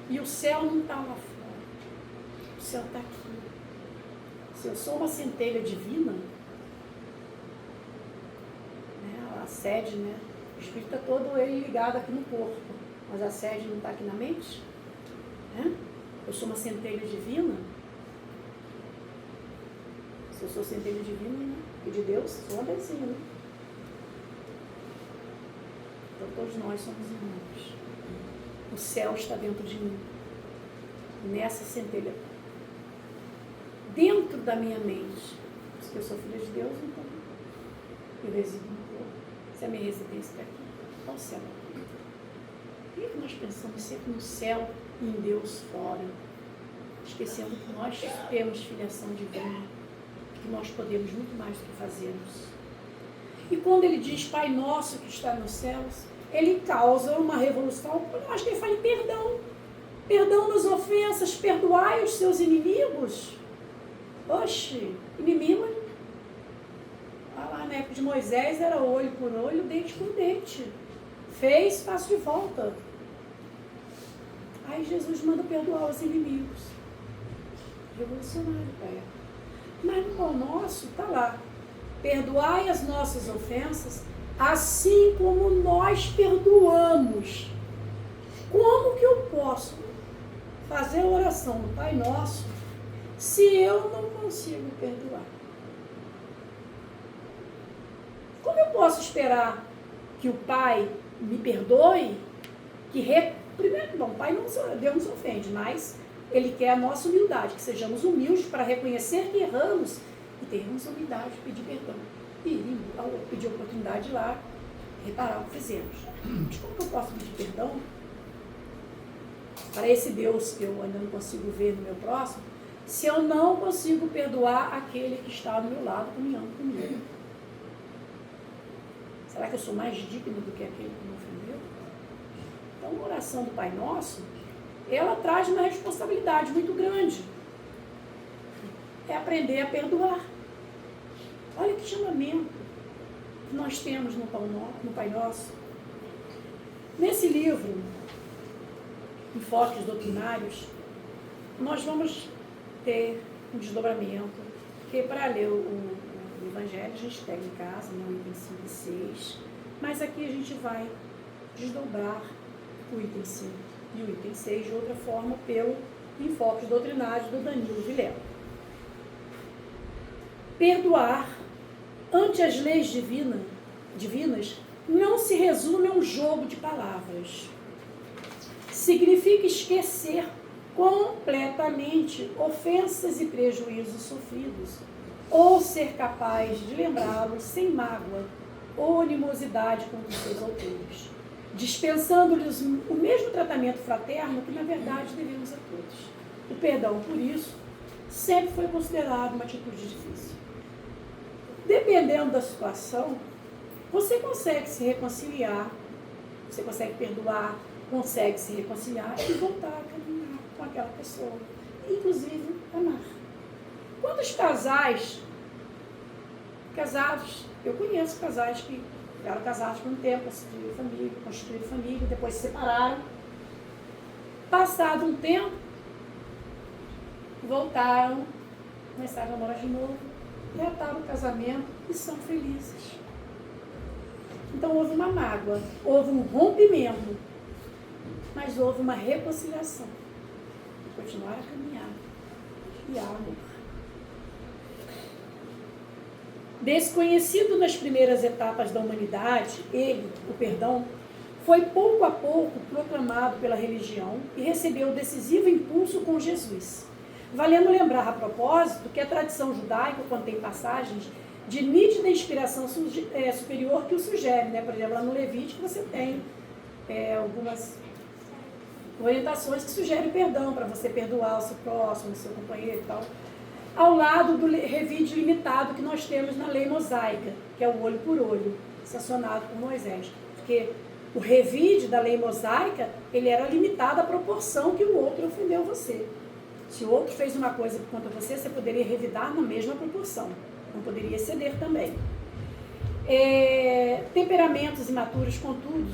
E o céu não está lá fora. O céu está aqui. Se eu sou uma centelha divina, né, a sede, né? O espírito está todo ele ligado aqui no corpo, mas a sede não está aqui na mente? Né? Eu sou uma centelha divina. Se eu sou centelha divina, né? E de Deus, sou uma bezinha, né? Então todos nós somos irmãos. O céu está dentro de mim. Nessa centelha. Dentro da minha mente. Se eu sou filha de Deus, então eu resido no corpo. Se a minha residência está aqui, está o céu. Por que nós pensamos sempre no céu e em Deus fora? Esquecendo que nós temos filiação divina, que nós podemos muito mais do que fazermos. E quando ele diz Pai Nosso que está nos céus, ele causa uma revolução. Eu acho que ele fala em perdão. Perdão das ofensas, perdoai os seus inimigos. Oxe, inimigo, lá na época de Moisés era olho por olho, dente por dente. Fez, faço de volta. Aí Jesus manda perdoar os inimigos. Revolucionário para ela. Mas no Pão Nosso está lá. Perdoai as nossas ofensas, assim como nós perdoamos. Como que eu posso fazer a oração do Pai Nosso se eu não consigo perdoar? Como eu posso esperar que o Pai me perdoe? Primeiro, bom, o Pai Deus nos ofende, mas Ele quer a nossa humildade, que sejamos humildes para reconhecer que erramos e termos a humildade de pedir perdão. E pedir a oportunidade de ir lá reparar o que fizemos. Mas como eu posso pedir perdão para esse Deus que eu ainda não consigo ver no meu próximo, se eu não consigo perdoar aquele que está do meu lado caminhando comigo? Será que eu sou mais digno do que aquele que me ofendeu? Então, a oração do Pai Nosso, ela traz uma responsabilidade muito grande. É aprender a perdoar. Olha que chamamento que nós temos no Pai Nosso. Nesse livro, Enfoques Doutrinários, nós vamos ter um desdobramento, porque para ler o Evangelho a gente pega em casa, no item 5 e 6, mas aqui a gente vai desdobrar o item 5 e o item 6 de outra forma pelo Enfoques Doutrinários do Danilo Vilela. Perdoar ante as leis divinas não se resume a um jogo de palavras. Significa esquecer completamente ofensas e prejuízos sofridos, ou ser capaz de lembrá-los sem mágoa ou animosidade contra os seus autores, dispensando-lhes o mesmo tratamento fraterno que na verdade devemos a todos. O perdão, por isso, sempre foi considerado uma atitude difícil. Dependendo da situação, você consegue se reconciliar, você consegue perdoar, consegue se reconciliar e voltar a caminhar com aquela pessoa, inclusive amar. Quantos casados, eu conheço casais que eram casados por um tempo, constituíram família, depois se separaram. Passado um tempo, voltaram, começaram a namorar de novo, reataram o casamento e são felizes. Então houve uma mágoa, houve um rompimento, mas houve uma reconciliação. E continuaram a caminhar. E há amor. Desconhecido nas primeiras etapas da humanidade, ele, o perdão, foi pouco a pouco proclamado pela religião e recebeu decisivo impulso com Jesus. Valendo lembrar a propósito que a tradição judaica contém passagens de nítida inspiração superior que o sugere, né? Por exemplo, lá no Levítico você tem algumas orientações que sugerem perdão para você perdoar o seu próximo, o seu companheiro e tal, ao lado do revide limitado que nós temos na lei mosaica, que é o olho por olho, sancionado por Moisés. Porque O revide da lei mosaica, ele era limitado à proporção que o outro ofendeu você. Se o outro fez uma coisa contra você, você poderia revidar na mesma proporção. Não poderia exceder também. Temperamentos imaturos, contudo,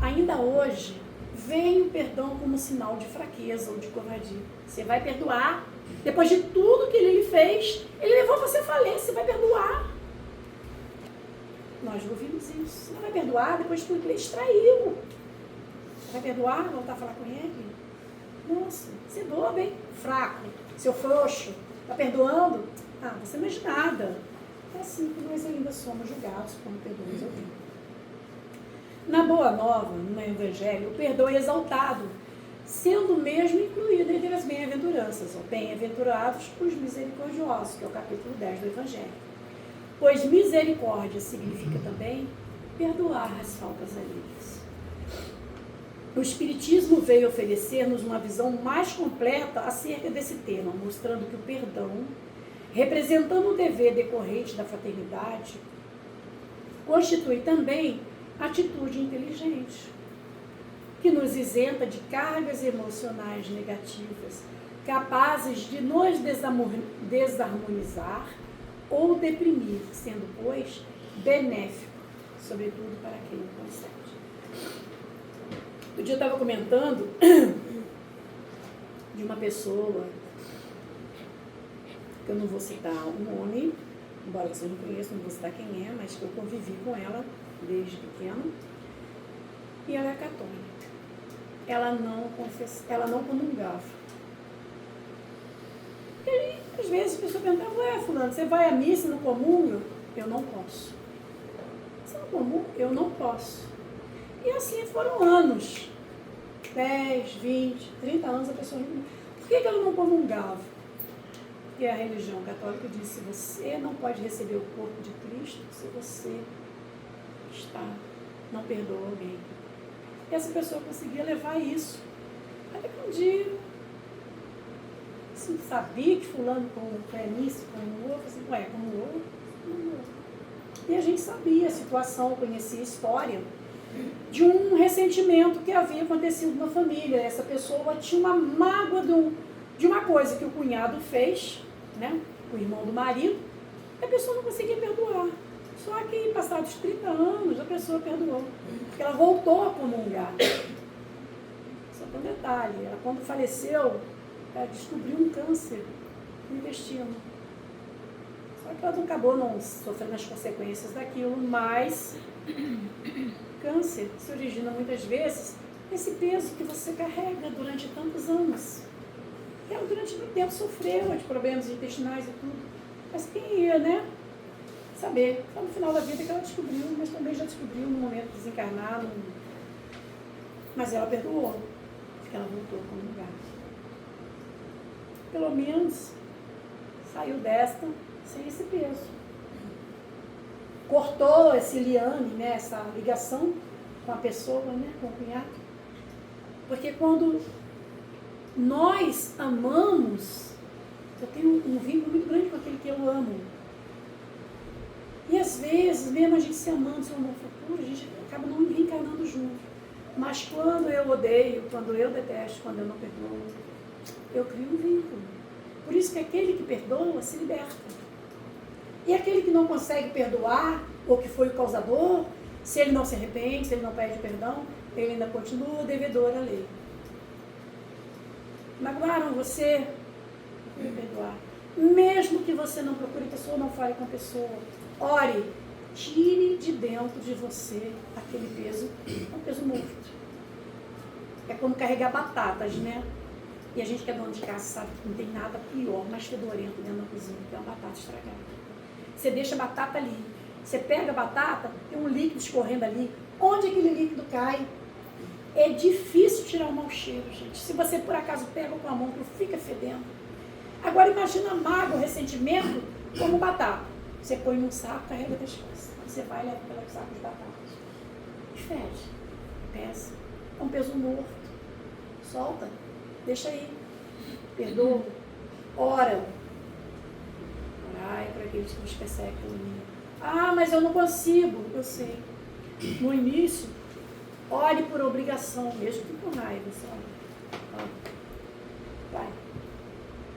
ainda hoje, veem o perdão como sinal de fraqueza ou de covardia. Você vai perdoar. Depois de tudo que ele lhe fez, ele levou você à falência, você vai perdoar. Nós ouvimos isso. Você não vai perdoar depois de tudo que ele extraiu. Você vai perdoar, voltar a falar com ele? Nossa, você é bobo, hein? Fraco, seu frouxo. Está perdoando? Ah, você não é de nada. É assim que nós ainda somos julgados como perdoamos alguém. Na Boa Nova, no Evangelho, o perdão é exaltado, sendo mesmo incluído entre as bem-aventuranças. Bem-aventurados os misericordiosos, que é o capítulo 10 do Evangelho. Pois misericórdia significa também perdoar as faltas alheias. O Espiritismo veio oferecer-nos uma visão mais completa acerca desse tema, mostrando que o perdão, representando o dever decorrente da fraternidade, constitui também atitude inteligente, que nos isenta de cargas emocionais negativas, capazes de nos desarmonizar ou deprimir, sendo, pois, benéfico, sobretudo para quem não consegue. Um dia eu estava comentando de uma pessoa, que eu não vou citar o nome, embora você não conheça, não vou citar quem é, mas que eu convivi com ela desde pequena, e ela é católica. Ela não comungava. E aí, às vezes, a pessoa perguntava, ué, fulano, você vai à missa e não comunga? Eu não posso. Você não comunga? Eu não posso. E assim foram anos. 10, 20, 30 anos a pessoa não... Por que ela não comungava? Porque a religião católica diz, se você não pode receber o corpo de Cristo, se você não perdoa alguém. E essa pessoa conseguia levar isso. Até que um dia, assim, sabia que fulano foi a missa, comungou, assim, ué, comungou? E a gente sabia a situação, conhecia a história de um ressentimento que havia acontecido na família. Essa pessoa tinha uma mágoa de uma coisa que o cunhado fez, né, o irmão do marido, e a pessoa não conseguia perdoar. Só que, passados 30 anos, a pessoa perdoou, porque ela voltou a comungar. Só que um detalhe, ela, quando faleceu, ela descobriu um câncer no intestino. Só que ela não acabou não sofrendo as consequências daquilo, mas câncer se origina muitas vezes esse peso que você carrega durante tantos anos. Ela durante muito tempo sofreu de problemas intestinais e tudo, mas quem ia, né, saber? Só no final da vida que ela descobriu, mas também já descobriu no momento de desencarnar, mas ela perdoou, porque ela voltou a comungar. Pelo menos saiu desta sem esse peso. Cortou esse liame, né, essa ligação com a pessoa, né, com o cunhado. Porque quando nós amamos, eu tenho um vínculo muito grande com aquele que eu amo. E às vezes, mesmo a gente se amando, se amando futuro, a gente acaba não reencarnando junto. Mas quando eu odeio, quando eu detesto, quando eu não perdoo, eu crio um vínculo. Por isso que aquele que perdoa se liberta. E aquele que não consegue perdoar, ou que foi o causador, se ele não se arrepende, se ele não pede perdão, ele ainda continua devedor à lei. Magoaram você? Procure perdoar. Mesmo que você não procure a pessoa, não fale com a pessoa. Ore, tire de dentro de você aquele peso, um peso morto. É como carregar batatas, né? E a gente que é dono de casa sabe que não tem nada pior, mais fedorento dentro da cozinha, que é uma batata estragada. Você deixa a batata ali. Você pega a batata, tem um líquido escorrendo ali. Onde aquele líquido cai? É difícil tirar o mau cheiro, gente. Se você por acaso pega com a mão, que fica fedendo. Agora imagina a mágoa, o ressentimento, como batata. Você põe num saco, carrega das costas. Você vai e leva pelo saco de batatas. E fede. Pesa. É um peso morto. Solta. Deixa aí. Perdoa. Ora. Orai para aqueles que nos perseguem. Ah, mas eu não consigo. Eu sei. No início, Ore por obrigação, mesmo que com raiva, sabe? Ó, vai.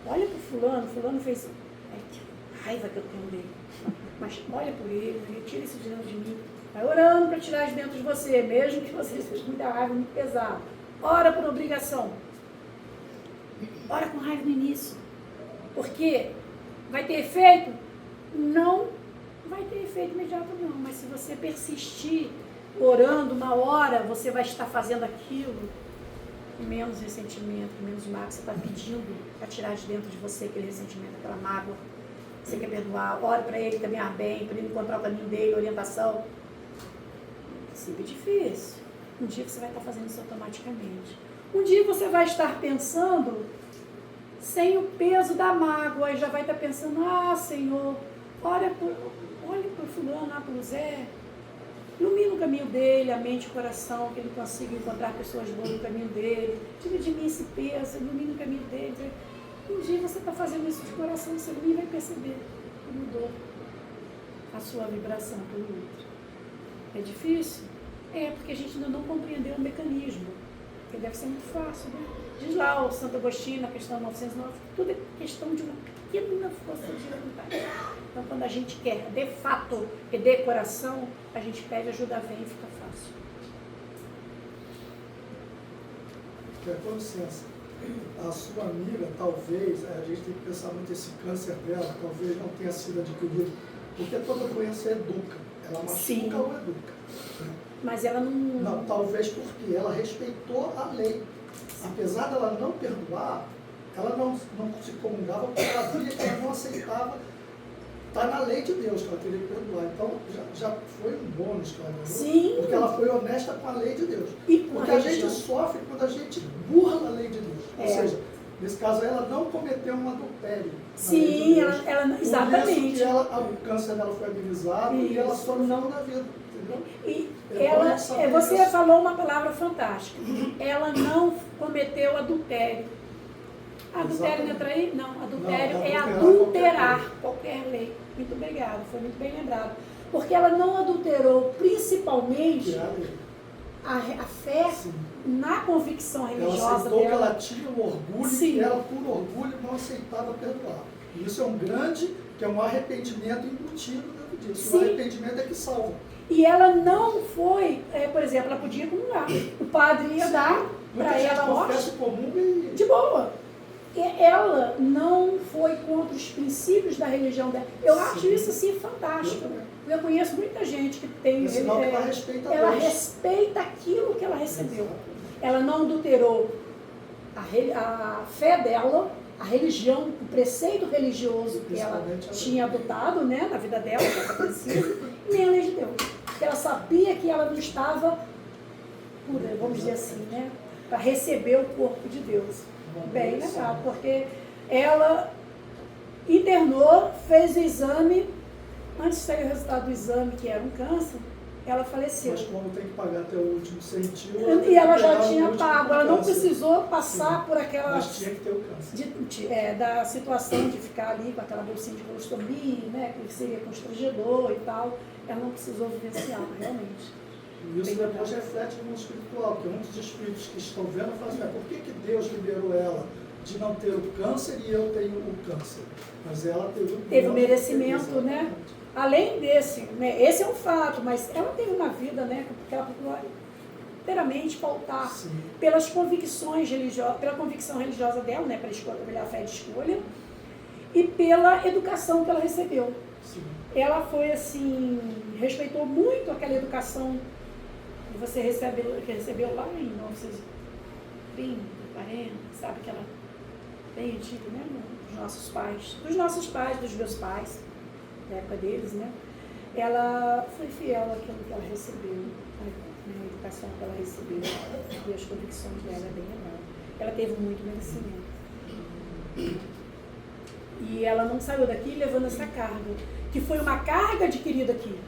Olha para fulano fez... que raiva que eu tenho dele. Mas olha por ele, retira isso de dentro de mim. Vai orando para tirar de dentro de você, mesmo que você esteja com muita raiva, muito pesado. Ora por obrigação. Ora com raiva no início. Porque vai ter efeito? Não vai ter efeito imediato, não. Mas se você persistir orando uma hora, você vai estar fazendo aquilo com menos ressentimento, com menos mágoa. Você está pedindo para tirar de dentro de você aquele ressentimento, aquela mágoa. Você quer perdoar, ore para ele caminhar bem, para ele encontrar o caminho dele, orientação. Sempre difícil. Um dia você vai estar fazendo isso automaticamente. Um dia você vai estar pensando sem o peso da mágoa e já vai estar pensando, Senhor, olha para o fulano, lá para o Zé, ilumina o caminho dele, a mente e o coração, que ele consiga encontrar pessoas boas no caminho dele, tira de mim esse peso, ilumina o caminho dele. Um dia você está fazendo isso de coração, você nem vai perceber que mudou a sua vibração pelo outro. É difícil? É, porque a gente ainda não compreendeu o mecanismo, porque deve ser muito fácil, né? Diz lá o Santo Agostinho, na questão 909, tudo é questão de uma pequena força de vontade. Então, quando a gente quer, de fato, e de coração, a gente pede ajuda, vem e fica fácil. Com licença, a sua amiga, talvez, a gente tem que pensar muito esse câncer dela, talvez não tenha sido adquirido, porque toda doença educa, ela machuca ou educa. Né? Mas ela não... Não, talvez porque ela respeitou a lei. Apesar dela não perdoar, ela não se comungava porque ela via que ela não aceitava. Está na lei de Deus que ela teria que perdoar. Então, já foi um bônus que ela ganhou. Sim. Porque ela foi honesta com a lei de Deus. E com porque a gente sofre quando a gente burra na lei de Deus. Ou seja, nesse caso, ela não cometeu um adultério. Sim, ela exatamente. Por isso que o câncer dela foi amenizado e ela sofreu na vida. E você falou uma palavra fantástica. Ela não cometeu adultério. Adultério não é trair? Não, adultério é adulterar qualquer lei. Muito obrigada, foi muito bem lembrado. Porque ela não adulterou principalmente a fé na convicção religiosa ela aceitou dela. Que ela tinha um orgulho e ela, por orgulho, não aceitava perdoar. E isso é um grande, que é um arrependimento embutido dentro disso. O arrependimento é que salva. E ela não foi, por exemplo, ela podia comungar. O padre ia dar para ela hóstia de boa. E ela não foi contra os princípios da religião dela. Eu acho isso assim fantástico. Eu conheço muita gente que tem. Ela respeita aquilo que ela recebeu. Ela não adulterou a fé dela, a religião, o preceito religioso que ela tinha adotado, né, na vida dela, que ela conhecia, nem a lei de Deus. Porque ela sabia que ela não estava pura, vamos dizer assim, né, para receber o corpo de Deus. Bem legal, porque ela internou, fez o exame, antes de sair o resultado do exame, que era um câncer, ela faleceu. Mas como tem que pagar até o último centavo... E ela já tinha pago, ela não precisou passar por aquela... Mas tinha que ter o câncer. Da situação de ficar ali com aquela bolsinha de colostomia, né, que seria constrangedor e tal, ela não precisou vivenciar, realmente. E isso depois reflete no mundo espiritual, porque muitos espíritos que estão vendo falam assim, por que Deus liberou ela de não ter o câncer e eu tenho o câncer? Mas ela teve o merecimento, né? Além desse, né? Esse é um fato, mas ela teve uma vida, né? Porque ela procurou inteiramente pautar pelas convicções religiosas, pela convicção religiosa dela, né? Pela fé de escolha e pela educação que ela recebeu. Sim. Ela foi assim, respeitou muito aquela educação que você recebeu lá em 1930, 40, sabe, aquela bem antiga, né, dos nossos pais, dos meus pais, da época deles, né, ela foi fiel àquilo que ela recebeu, a educação que ela recebeu, e as convicções dela é bem legal. Ela teve muito merecimento. E ela não saiu daqui levando essa carga, que foi uma carga adquirida aqui.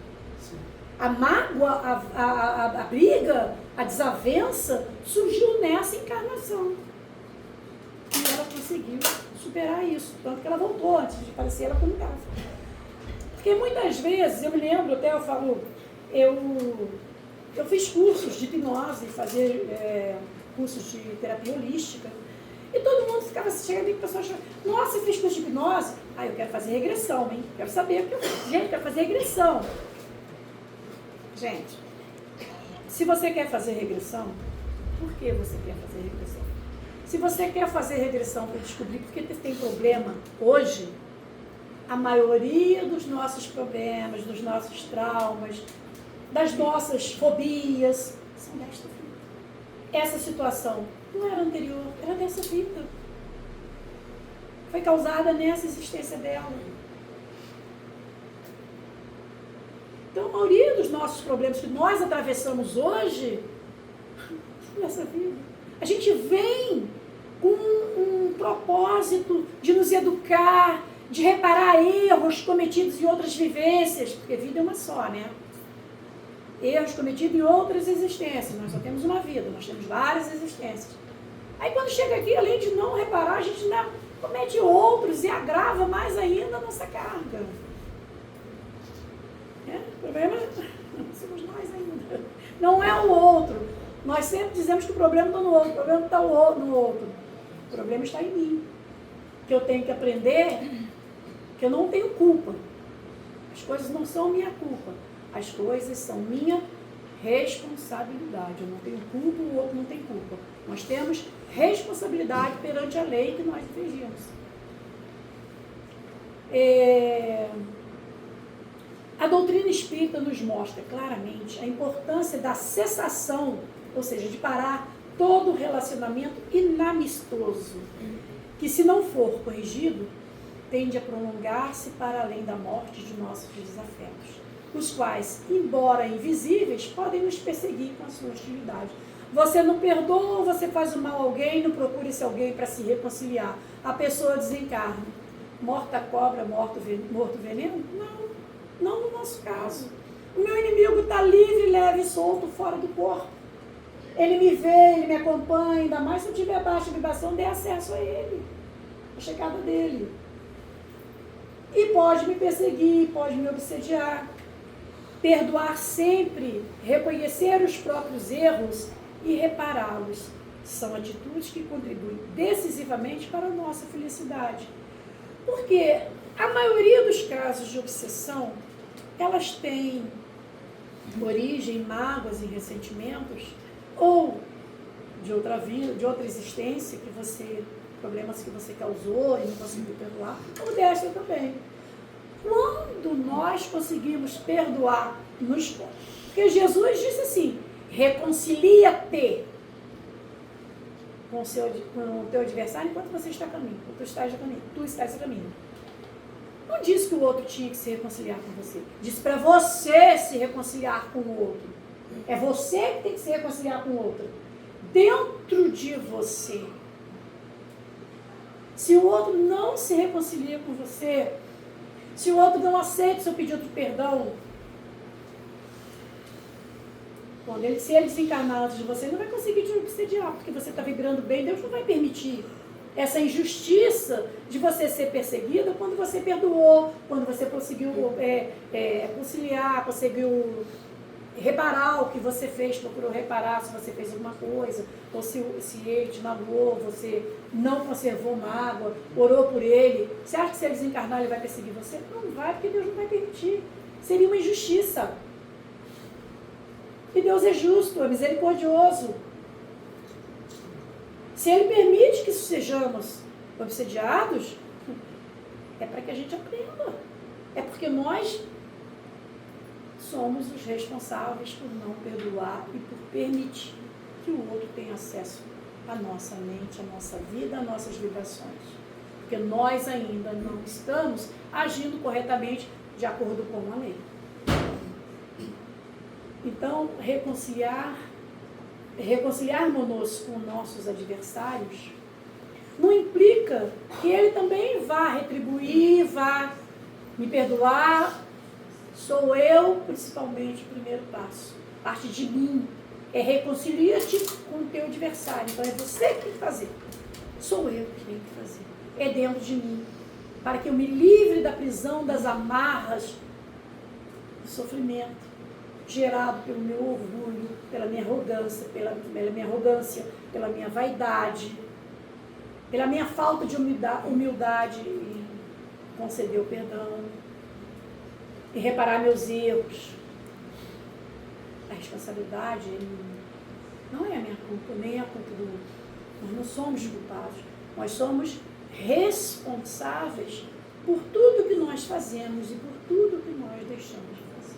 A mágoa, a briga, a desavença surgiu nessa encarnação. E ela conseguiu superar isso. Tanto que ela voltou, antes de falecer, ela comunicava. Porque muitas vezes, eu me lembro, até eu falo, Eu fiz cursos de hipnose, fazia cursos de terapia holística. E todo mundo ficava chegando e pessoas achando, nossa, você fez curso de hipnose? Ah, eu quero fazer regressão, hein? Quero saber o que eu faço. Gente, eu quero fazer regressão. Gente, se você quer fazer regressão, por que você quer fazer regressão? Se você quer fazer regressão para descobrir porque tem problema hoje, a maioria dos nossos problemas, dos nossos traumas, das nossas fobias, são desta vida. Essa situação não era anterior, era dessa vida. Foi causada nessa existência dela. Então, a maioria dos nossos problemas que nós atravessamos hoje, nessa vida, a gente vem com um propósito de nos educar, de reparar erros cometidos em outras vivências, porque vida é uma só, né? Erros cometidos em outras existências. Nós só temos uma vida, nós temos várias existências. Aí quando chega aqui, além de não reparar, a gente ainda comete outros e agrava mais ainda a nossa carga. O problema somos nós ainda. Não é o outro. Nós sempre dizemos que o problema está no outro, o problema está no outro. O problema está em mim. Que eu tenho que aprender que eu não tenho culpa. As coisas não são minha culpa. As coisas são minha responsabilidade. Eu não tenho culpa, o outro não tem culpa. Nós temos responsabilidade perante a lei que nós infringimos. A doutrina espírita nos mostra claramente a importância da cessação, ou seja, de parar todo relacionamento inamistoso, que se não for corrigido, tende a prolongar-se para além da morte de nossos desafetos, os quais, embora invisíveis, podem nos perseguir com a sua hostilidade. Você não perdoa, você faz o mal a alguém, não procura esse alguém para se reconciliar. A pessoa desencarna. Morta a cobra, morto veneno? Não no nosso caso. O meu inimigo está livre, leve e solto fora do corpo. Ele me vê, ele me acompanha, ainda mais se eu tiver baixa vibração, dê acesso a ele, a chegada dele. E pode me perseguir, pode me obsediar. Perdoar sempre, reconhecer os próprios erros e repará-los. São atitudes que contribuem decisivamente para a nossa felicidade. Porque a maioria dos casos de obsessão, elas têm origem em mágoas e ressentimentos, ou de outra vida, de outra existência, problemas que você causou e não conseguiu perdoar, ou desta também. Quando nós conseguimos perdoar, porque Jesus disse assim, reconcilia-te com o teu adversário enquanto você está a caminho, tu estás a caminho. Não disse que o outro tinha que se reconciliar com você. Disse para você se reconciliar com o outro. É você que tem que se reconciliar com o outro. Dentro de você. Se o outro não se reconcilia com você, se o outro não aceita o seu pedido de perdão, se ele desencarnar antes de você, ele não vai conseguir te obsediar, porque você está vibrando bem, Deus não vai permitir essa injustiça de você ser perseguida quando você perdoou, quando você conseguiu conciliar, conseguiu reparar o que você fez, procurou reparar se você fez alguma coisa, ou se ele te magoou, você não conservou mágoa, orou por ele. Você acha que se ele desencarnar ele vai perseguir você? Não vai, porque Deus não vai permitir. Seria uma injustiça. E Deus é justo, é misericordioso. Se Ele permite que sejamos obsediados, é para que a gente aprenda. É porque nós somos os responsáveis por não perdoar e por permitir que o outro tenha acesso à nossa mente, à nossa vida, às nossas vibrações. Porque nós ainda não estamos agindo corretamente de acordo com a lei. Então, reconciliarmos-nos com nossos adversários não implica que ele também vá retribuir, vá me perdoar. Sou eu, principalmente, o primeiro passo. Parte de mim é reconciliar-te com o teu adversário. Então é você que tem que fazer. Sou eu que tenho que fazer. É dentro de mim. Para que eu me livre da prisão, das amarras, do sofrimento. gerado pelo meu orgulho, pela minha arrogância, pela minha vaidade, pela minha falta de humildade em conceder o perdão, em reparar meus erros. A responsabilidade não é a minha culpa, nem a culpa do outro. Nós não somos culpados, nós somos responsáveis por tudo que nós fazemos e por tudo que nós deixamos de fazer.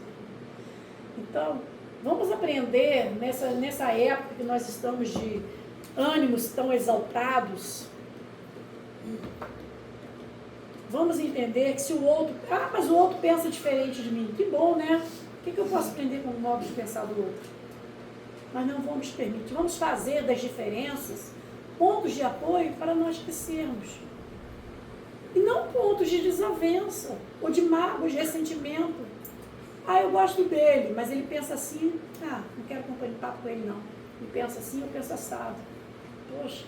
Então, vamos aprender nessa época que nós estamos de ânimos tão exaltados. Vamos entender que se o outro... mas o outro pensa diferente de mim. Que bom, né? O que eu posso aprender com o modo de pensar do outro? Mas não vamos permitir. Vamos fazer das diferenças pontos de apoio para nós crescermos. E não pontos de desavença, ou de mágoa, de ressentimento. Eu gosto dele, mas ele pensa assim. Não quero acompanhar papo com ele, não. Ele pensa assim, eu penso assado. Poxa,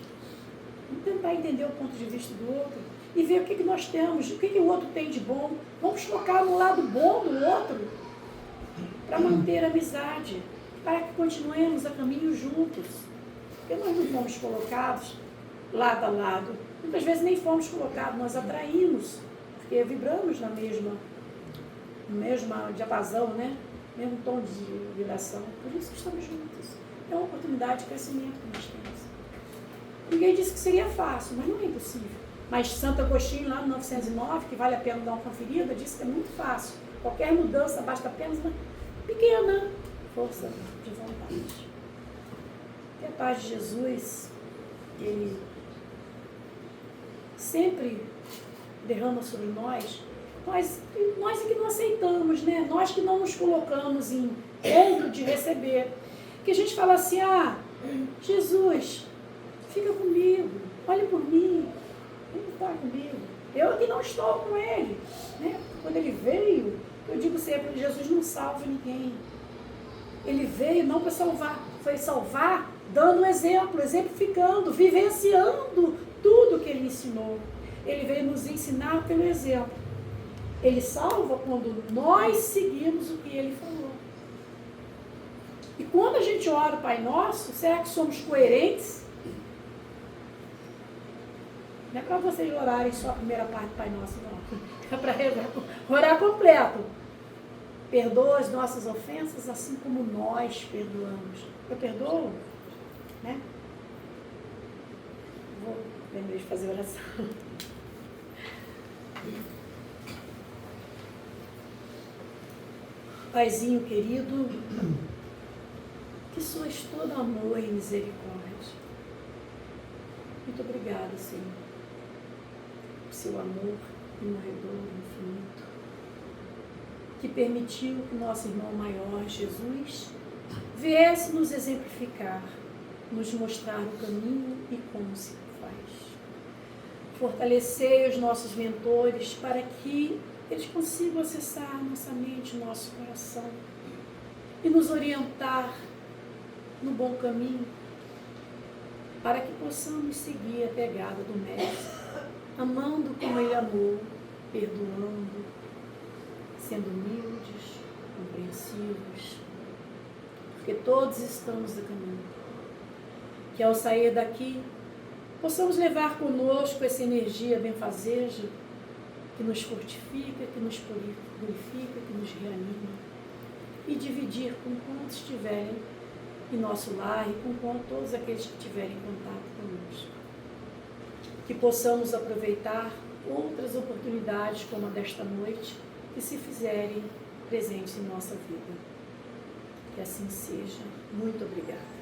vamos tentar entender o ponto de vista do outro e ver o que nós temos, o que o outro tem de bom. Vamos focar no lado bom do outro para manter a amizade, para que continuemos a caminho juntos. Porque nós não fomos colocados lado a lado. Muitas vezes nem fomos colocados, nós atraímos, porque vibramos no mesmo diapasão, né? Mesmo tom de vibração. Por isso que estamos juntos. É uma oportunidade de crescimento que nós temos. Ninguém disse que seria fácil, mas não é impossível. Mas Santo Agostinho, lá no 909, que vale a pena dar uma conferida, disse que é muito fácil. Qualquer mudança basta apenas uma pequena força de vontade. Que a paz de Jesus, Ele sempre derrama sobre nós é que não aceitamos, né? Nós que não nos colocamos em ponto de receber. Que a gente fala assim, Jesus, fica comigo, olhe por mim, ele está comigo. Eu que não estou com ele. Né? Quando ele veio, eu digo sempre, Jesus não salva ninguém. Ele veio não para salvar, foi salvar dando exemplo, exemplificando, vivenciando tudo que ele ensinou. Ele veio nos ensinar pelo exemplo. Ele salva quando nós seguimos o que ele falou. E quando a gente ora o Pai Nosso, será que somos coerentes? Não é para vocês orarem só a primeira parte do Pai Nosso, não. É para orar completo. Perdoa as nossas ofensas assim como nós perdoamos. Eu perdoo? Né? Lembrei de fazer oração. Paizinho querido, que sois todo amor e misericórdia. Muito obrigada, Senhor, por seu amor imorredor, infinito, que permitiu que nosso irmão maior, Jesus, viesse nos exemplificar, nos mostrar o caminho e como se faz. Fortalecei os nossos mentores para que eles consigam acessar nossa mente, nosso coração e nos orientar no bom caminho para que possamos seguir a pegada do Mestre, amando como Ele amou, perdoando, sendo humildes, compreensivos, porque todos estamos a caminho. Que ao sair daqui, possamos levar conosco essa energia benfazeja que nos fortifica, que nos purifica, que nos reanima e dividir com quantos estiverem em nosso lar e com todos aqueles que tiverem contato conosco. Que possamos aproveitar outras oportunidades como a desta noite que se fizerem presentes em nossa vida. Que assim seja. Muito obrigada.